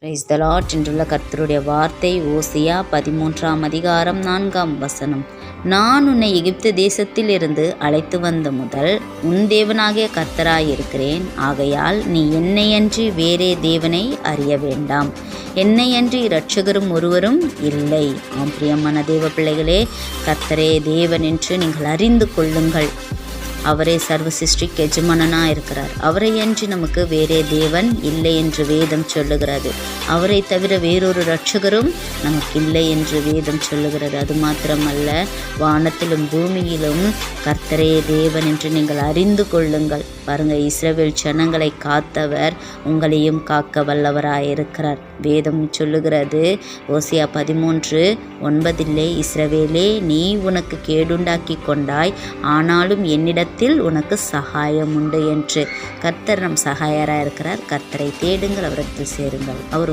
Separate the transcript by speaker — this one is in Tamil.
Speaker 1: Praise the Lord. என்றுள்ள கர்த்தருடைய வார்த்தை ஓசியா 13ஆம் அதிகாரம் 4ஆம் வசனம். நான் உன்னை எகிப்து தேசத்தில் இருந்து அழைத்து வந்த முதல் உன் தேவனாகிய கர்த்தராயிருக்கிறேன். ஆகையால் நீ என்னையன்றி வேறே தேவனை அறிய வேண்டாம். என்னையன்றி இரட்சகரும் ஒருவரும் இல்லை. ஆம் பிரியமான தேவ பிள்ளைகளே, கர்த்தரே தேவன் என்று நீங்கள் அறிந்து கொள்ளுங்கள். அவரே சர்வ சிருஷ்டிக்கு எஜமானனாக இருக்கிறார். அவரையன்றி நமக்கு வேறே தேவன் இல்லை என்று வேதம் சொல்லுகிறது. அவரை தவிர வேறொரு இரட்சகரும் நமக்கு இல்லை என்று வேதம் சொல்லுகிறது. அது மாத்திரமல்ல, வானத்திலும் பூமியிலும் கர்த்தரே தேவன் என்று நீங்கள் அறிந்து கொள்ளுங்கள். பாருங்க, இஸ்ரவேல் ஜனங்களை காத்தவர் உங்களையும் காக்க வல்லவராயிருக்கிறார். வேதம் சொல்லுகிறது ஓசியா 13:9, இஸ்ரவேலே, நீ உனக்கு கேடுண்டாக்கி கொண்டாய், ஆனாலும் என்னிடத்தில் உனக்கு சகாயம் உண்டு என்று. கர்த்தர் நம் சகாயராக இருக்கிறார். கர்த்தரை தேடுங்கள், அவரிடத்தில் சேருங்கள். அவர்